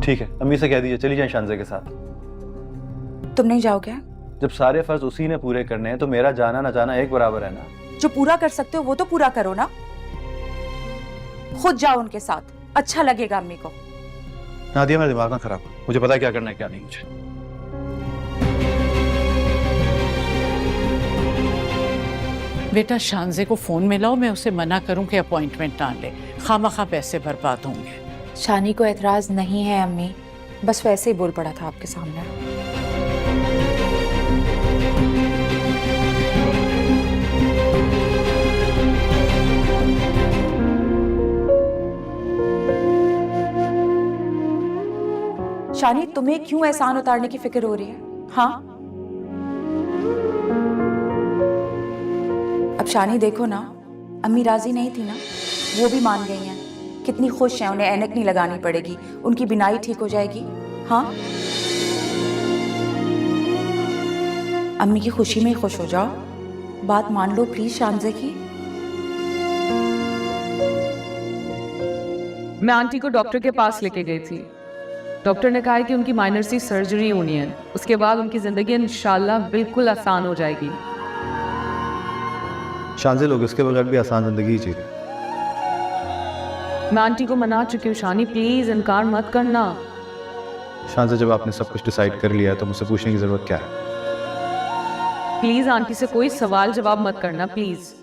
ठीक है, अम्मी से कह दीजिए चली जाए शानजे के साथ। तुम नहीं जाओगे? जब सारे फर्ज उसी ने पूरे करने हैं तो मेरा जाना ना जाना एक बराबर है ना। जो पूरा कर सकते हो वो तो पूरा करो ना। खुद जाओ उनके साथ, अच्छा लगेगा अम्मी को। नादिया, मेरा दिमाग ना खराब, मुझे पता है क्या करना है क्या नहीं। मुझे बेटा शानजे को फोन मिलाओ, मैं उसे मना करूं कि अपॉइंटमेंट ना ले, खामखा पैसे बर्बाद होंगे। शानी को एतराज नहीं है अम्मी, बस वैसे ही बोल पड़ा था आपके सामने। शानी, तुम्हें क्यों एहसान उतारने की फिक्र हो रही है? हाँ, अब शानी देखो ना, अम्मी राजी नहीं थी ना, वो भी मान गई हैं। कितनी खुश हैं, उन्हें ऐनक नहीं लगानी पड़ेगी, उनकी बिनाई ठीक हो जाएगी। हाँ, अम्मी की खुशी में ही खुश हो जाओ, बात मान लो प्लीज शानजे की। मैं आंटी को डॉक्टर के पास लेके गई थी। डॉक्टर ने कहा है कि उनकी माइनर सी सर्जरी होनी है, उसके बाद उनकी जिंदगी इंशाल्लाह बिल्कुल आसान हो जाएगी। शानजे लोग इसके बगैर भी आसान जिंदगी जी रहे। मैं आंटी को मना चुकी हूँ, शानी प्लीज इनकार मत करना। शानजे, जब आपने सब कुछ डिसाइड कर लिया है तो मुझसे पूछने की जरूरत क्या है? प्लीज आंटी से कोई सवाल जवाब मत करना प्लीज।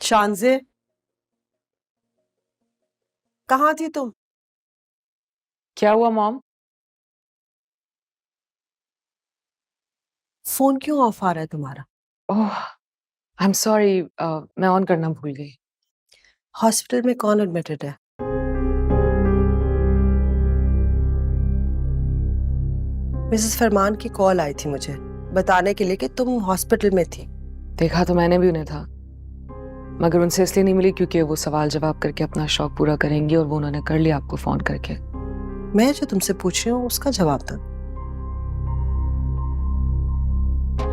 शानजे, कहाँ थी तुम? क्या हुआ मॉम? फोन क्यों ऑफ आ रहा है तुम्हारा? ओह आई एम सॉरी, मैं ऑन करना भूल गई। हॉस्पिटल में कौन एडमिटेड है? मिसेस फरमान की कॉल आई थी मुझे बताने के लिए कि तुम हॉस्पिटल में थी। देखा तो मैंने भी उन्हें था, मगर उनसे इसलिए नहीं मिली क्योंकि वो सवाल जवाब करके अपना शौक पूरा करेंगी, और वो उन्होंने कर लिया आपको फोन करके। मैं जो तुमसे पूछ रही हूँ उसका जवाब दो।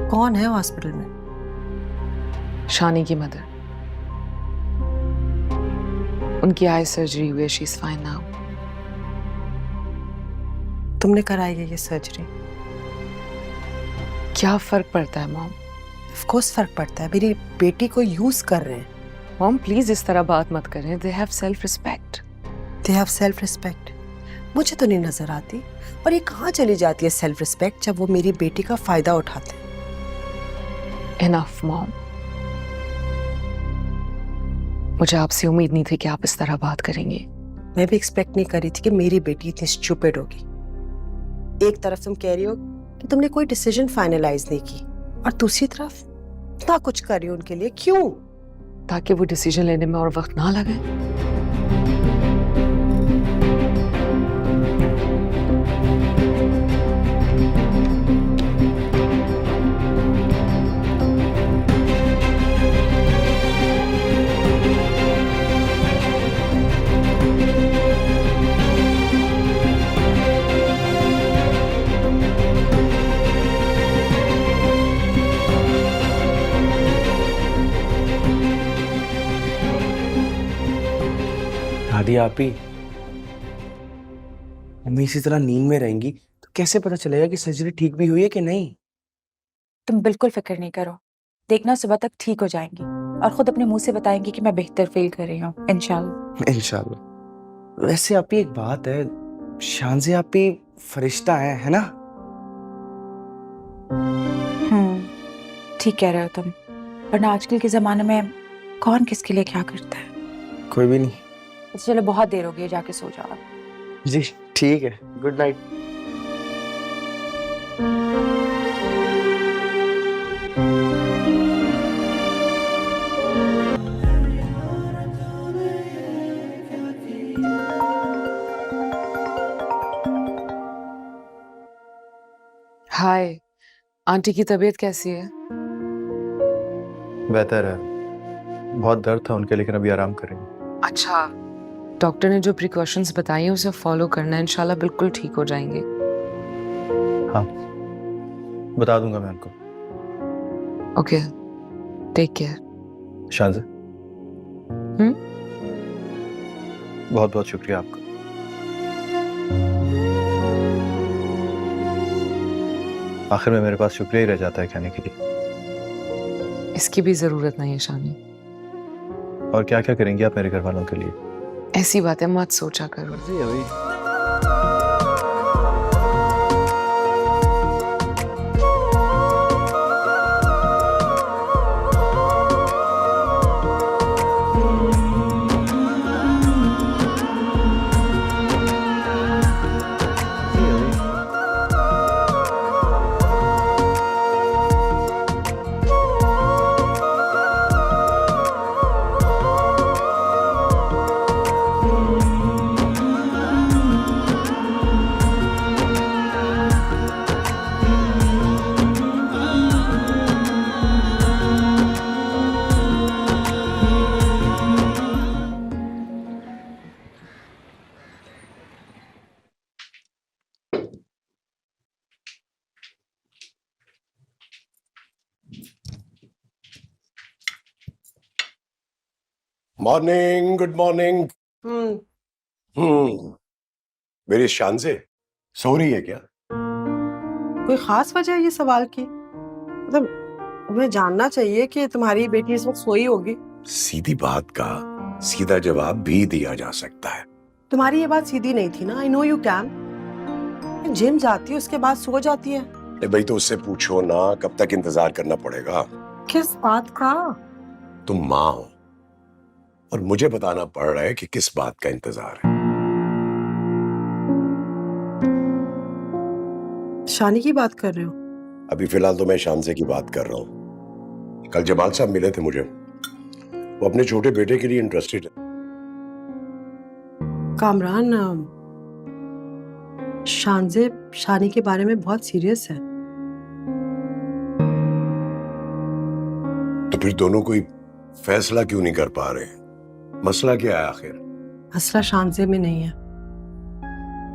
कौन है हॉस्पिटल में? शानी की मदर, उनकी आई सर्जरी हुई है, शी इज फाइन नाउ। तुमने कराई है ये सर्जरी? क्या फर्क पड़ता है मॉम? ऑफ कोर्स फर्क पड़ता है, मेरी बेटी को यूज कर रहे हैं। मॉम प्लीज इस तरह बात मत करें, they have self respect. They have self respect? मुझे तो नहीं नजर आती। और ये कहाँ चली जाती है सेल्फ रिस्पेक्ट जब वो मेरी बेटी का फायदा उठाते हैं। इनफ मॉम, मुझे आपसे उम्मीद नहीं थी कि आप इस तरह बात करेंगी। मैं भी एक्सपेक्ट नहीं कर रही थी कि मेरी बेटी इतनी स्टूपिड होगी। एक तरफ तुम कह रही हो कि तुमने कोई डिसीजन फाइनलाइज नहीं की, और दूसरी तरफ इतना कुछ कर रही हो उनके लिए। क्यों? ताकि वो डिसीजन लेने में और वक्त ना लगे। नादिया आपी, मम्मी इसी तरह नींद में रहेंगी तो कैसे पता चलेगा कि सर्जरी ठीक भी हुई है कि नहीं? तुम बिल्कुल फिक्र नहीं करो, देखना सुबह तक ठीक हो जाएंगी। और खुद अपने मुंह से बताएंगी कि मैं बेहतर फील कर रही हूँ इंशाल्लाह। इंशाल्लाह। वैसे आप ही एक बात है, शानज़े आप ही फरिश्ता है ना? ठीक कह रहे हो तुम, वरना आजकल के जमाने में कौन किसके लिए क्या करता है। कोई भी नहीं। अच्छा चलो, बहुत देर हो गई, जाके सो जाओ। जी ठीक है, गुड नाइट। हाय, आंटी की तबीयत कैसी है? बेहतर है, बहुत दर्द था उनके, लेकिन अभी आराम करेंगे। अच्छा, डॉक्टर ने जो प्रिकॉशंस बताई हैं उसे फॉलो करना है, इंशाल्लाह बिल्कुल ठीक हो जाएंगे। हाँ, बता दूंगा मैं उनको। Okay, take care. शानज़े, बहुत बहुत शुक्रिया आपका। आखिर में मेरे पास शुक्रिया ही रह जाता है कहने के लिए। इसकी भी जरूरत नहीं है शानी। और क्या क्या करेंगी आप मेरे घर वालों के लिए? ऐसी बातें मत सोचा करो। Morning, good morning. मेरी शानज़े सो रही है क्या? कोई खास वजह है ये सवाल की? मतलब तुम्हें जानना चाहिए कि तुम्हारी बेटी इस वक्त सोई होगी। सीधी बात का सीधा जवाब भी दिया जा सकता है। तुम्हारी ये बात सीधी नहीं थी ना। I know you can. Gym जाती है, उसके बाद सो जाती है। भाई तो उससे पूछो ना, कब तक इंतजार करना पड़ेगा? किस बात का? तुम माँ हो और मुझे बताना पड़ रहा है कि किस बात का इंतजार है। शानी की बात कर रहे हो? अभी फिलहाल तो मैं शानज़े की बात कर रहा हूँ। कल जमाल साहब मिले थे मुझे, वो अपने छोटे बेटे के लिए इंटरेस्टेड है। कामरान, शानज़े शानी के बारे में बहुत सीरियस है। तो फिर दोनों कोई फैसला क्यों नहीं कर पा रहे? मसला क्या है आखिर? मसला शानज़े में नहीं है।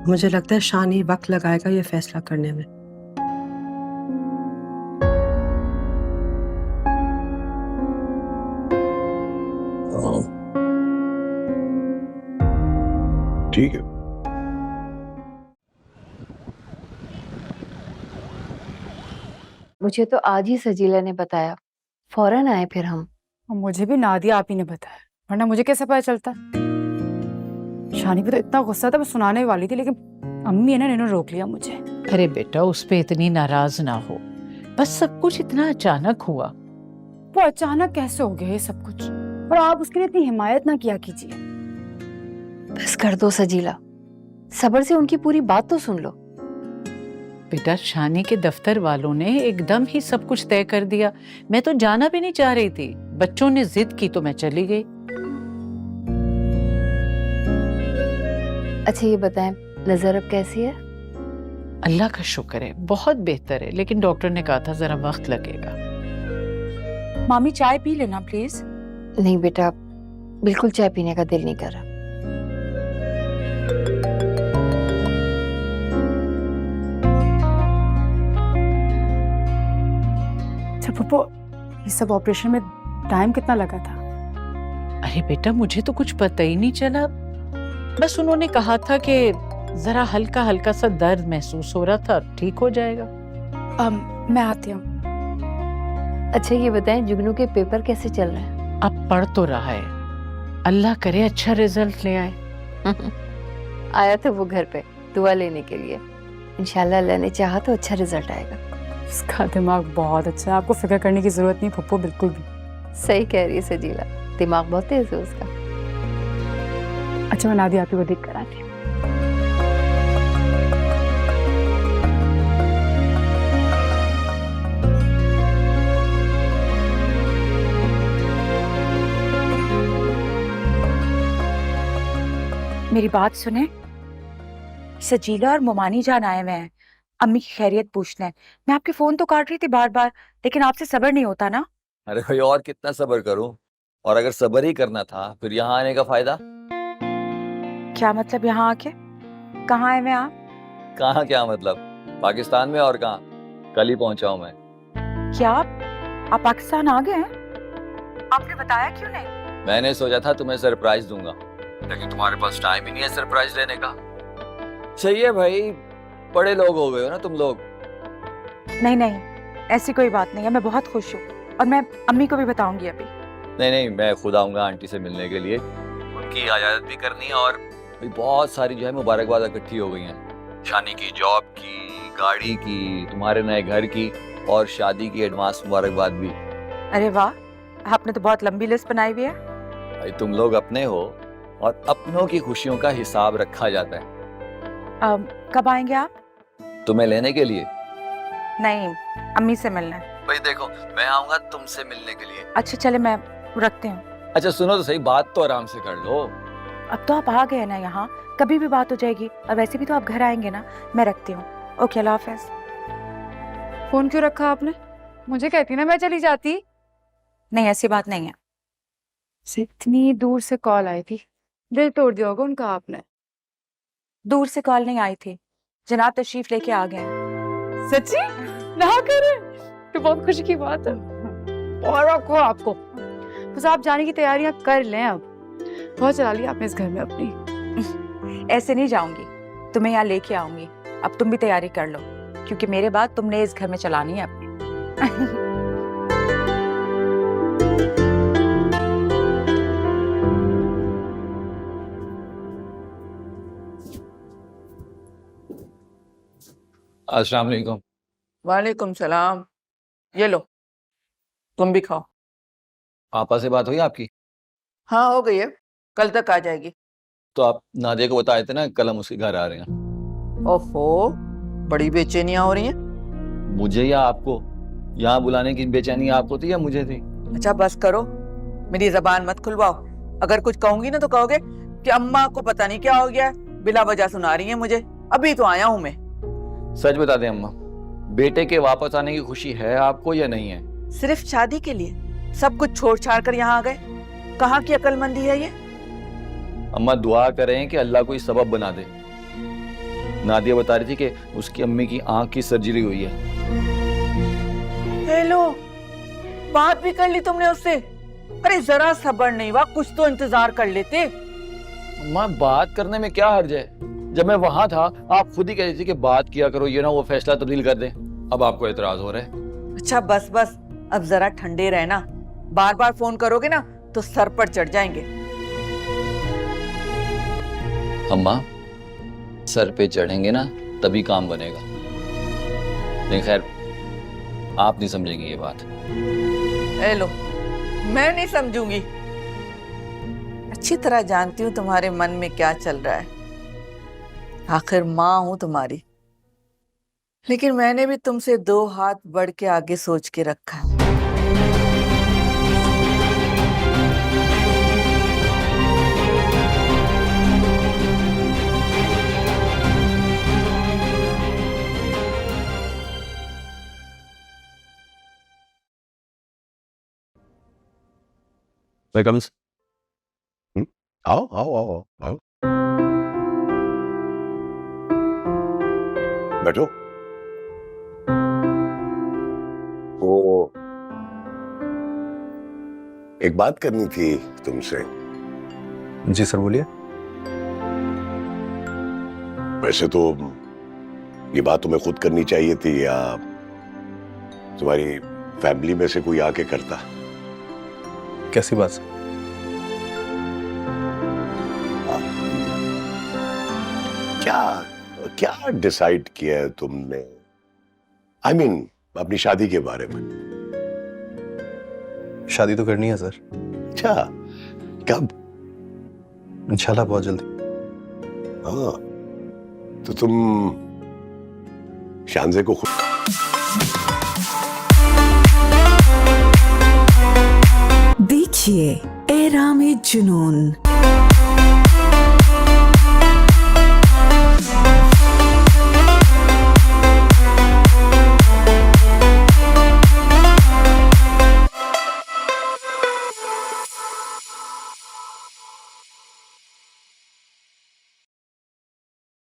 मुझे लगता है शानी वक्त लगाएगा ये फैसला करने में। ठीक है। मुझे तो आज ही सजीला ने बताया, फौरन आए फिर हम। मुझे भी नादिया आप ही ने बताया, वरना मुझे कैसे पता चलता। शानी पे तो इतना गुस्सा था, मैं सुनाने वाली थी, लेकिन अम्मी है ना, इन्होंने रोक लिया मुझे। अरे बेटा, उस पे इतनी नाराज ना हो, बस सब कुछ इतना अचानक हुआ। वो अचानक कैसे हो गया ये सब कुछ, और आप उसके लिए इतनी हिमायत ना किया कीजिए। बस कर दो सजीला, सब्र से उनकी पूरी बात तो सुन लो। बेटा, शानी के दफ्तर वालों ने एकदम ही सब कुछ तय कर दिया। मैं तो जाना भी नहीं चाह रही थी, बच्चों ने जिद की तो मैं चली गई। अच्छा ये बताएं, नजर अब कैसी है? अल्लाह का शुक्र है, बहुत बेहतर है, लेकिन डॉक्टर ने कहा था जरा वक्त लगेगा। मामी चाय पी लेना प्लीज। नहीं बेटा, बिल्कुल चाय पीने का दिल नहीं कर रहा। अच्छा पप्पू, ये सब ऑपरेशन में टाइम कितना लगा था? अरे बेटा, मुझे तो कुछ पता ही नहीं चला। बस उन्होंने कहा था कि जरा हल्का हल्का सा दर्द महसूस हो रहा था, ठीक हो जाएगा। मैं आती हूँ। अच्छा ये बताएं, जुगनू के पेपर कैसे चल रहे हैं? अब पढ़ तो रहा है, अल्लाह करे अच्छा रिजल्ट ले आए। आया था वो घर पे दुआ लेने के लिए। इंशाल्लाह अल्लाह ने चाहा तो अच्छा रिजल्ट आएगा। उसका दिमाग बहुत अच्छा है, आपको फिक्र करने की जरूरत नहीं फुप्पो, बिल्कुल भी। सही कह रही है सजीला, दिमाग बहुत तेज है उसका। अच्छा मैं नादिया आपी को देख कर आती हूँ। मेरी बात सुने, सजीला और मोमानी जान आए हुए हैं अम्मी की खैरियत पूछने। मैं आपके फोन तो काट रही थी बार बार, लेकिन आपसे सब्र नहीं होता ना। अरे भाई और कितना सब्र करूं, और अगर सब्र ही करना था फिर यहाँ आने का फायदा। क्या मतलब यहाँ आके? कहाँ आए हुए आप? कहाँ क्या मतलब, पाकिस्तान में, और कहाँ, कल ही पहुंचा हूं मैं। क्या आप पाकिस्तान आ गए हैं? आपने बताया क्यों नहीं? मैंने सोचा था तुम्हें सरप्राइज दूंगा, लेकिन तुम्हारे पास टाइम ही नहीं है सरप्राइज लेने का। सही है भाई, बड़े लोग हो गए हो ना तुम लोग। नहीं नहीं, ऐसी कोई बात नहीं है, मैं बहुत खुश हूँ और मैं अम्मी को भी बताऊंगी अभी। नहीं नहीं, मैं खुद आऊंगा आंटी से मिलने के लिए, उनकी इजाजत भी करनी है। और भाई बहुत सारी जो है मुबारकबाद इकट्ठी हो गई हैं, शानी की, जॉब की, गाड़ी की, तुम्हारे नए घर की, और शादी की एडवांस मुबारकबाद भी। अरे वाह, आपने तो बहुत लंबी लिस्ट बनाई हुई है। भाई तुम लोग अपने हो और अपनों की खुशियों का हिसाब रखा जाता है। कब आएंगे आप? तुम्हें लेने के लिए? नहीं, अम्मी से मिलना है। भाई देखो, मैं आऊंगा तुमसे मिलने के लिए। अच्छा चले, मैं रखती हूँ। अच्छा सुनो तो सही, बात तो आराम से कर लो। अब तो आप आ गए ना यहाँ, कभी भी बात हो जाएगी, और वैसे भी तो आप घर आएंगे ना। मैं रखती हूँ, ओके, अल्लाह हाफिज। फोन क्यों रखा आपने? मुझे कहती ना मैं चली जाती। नहीं, ऐसी बात नहीं है। इतनी दूर से कॉल आई थी, दिल तोड़ दिया होगा उनका आपने। दूर से कॉल नहीं आई थी, जनाब तशरीफ लेके आ गए हैं। सच्ची? ना करे तो बहुत खुशी की बात है। और रखो आपको, बस आप जाने की तैयारियां कर लें। अब बहुत चला लिया आपने इस घर में अपनी। ऐसे नहीं जाऊंगी, तुम्हें यहाँ लेके आऊंगी। अब तुम भी तैयारी कर लो, क्योंकि मेरे बाद तुमने इस घर में चलानी है अपनी। अस्सलाम वालेकुम। वालेकुम सलाम। ये लो, तुम भी खाओ। आपा से बात हुई आपकी? हाँ हो गई है, कल तक आ जाएगी। तो आप नादिया को बताए थे ना कल हम उसके घर आ रहे हैं। ओफो, बड़ी बेचैनियां हो रही हैं। मुझे या आपको? यहाँ बुलाने की बेचैनी आपको थी या मुझे थी? अच्छा बस करो, मेरी जबान मत खुलवाओ। अगर कुछ कहूंगी ना तो कहोगे कि अम्मा को पता नहीं क्या हो गया है, बिला वजह सुना रही है मुझे। अभी तो आया हूँ मैं। सच बता दें अम्मा, बेटे के वापस आने की खुशी है आपको या नहीं है? सिर्फ शादी के लिए सब कुछ छोड़ छाड़ कर यहाँ आ गए? कहाँ की अक्लमंदी है ये? अम्मा दुआ करें कि अल्लाह कोई सबब बना दे। नादिया बता रही थी कि उसकी अम्मी की आंख की सर्जरी हुई है। हेलो, बात भी कर ली तुमने उससे? अरे जरा सब्र नहीं हुआ, कुछ तो इंतजार कर लेते। अम्मा बात करने में क्या हर्ज है? जब मैं वहां था आप खुद ही कह रही थी कि बात किया करो, ये ना वो फैसला तब्दील कर दें। अब आपको एतराज हो रहा है? अच्छा बस बस, अब जरा ठंडे रहना। बार बार फोन करोगे ना तो सर पर चढ़ जाएंगे। अम्मा सर पे चढ़ेंगे ना तभी काम बनेगा। नहीं खैर, आप नहीं समझेंगे ये बात। ए लो, मैं नहीं समझूंगी। अच्छी तरह जानती हूँ तुम्हारे मन में क्या चल रहा है। आखिर माँ हूं तुम्हारी, लेकिन मैंने भी तुमसे 2 हाथ बढ़ के आगे सोच के रखा है। वेलकम। आओ आओ आओ आओ, बैठो। वो एक बात करनी थी तुमसे। जी सर बोलिए। वैसे तो ये बात तुम्हें खुद करनी चाहिए थी या तुम्हारी फैमिली में से कोई आके करता। कैसी बात सर? क्या क्या डिसाइड किया है तुमने? I mean, अपनी शादी के बारे में। शादी तो करनी है सर, अच्छा, कब? इंशाल्लाह बहुत जल्दी। हाँ, तो तुम शानजे को देखिए एराम जुनून।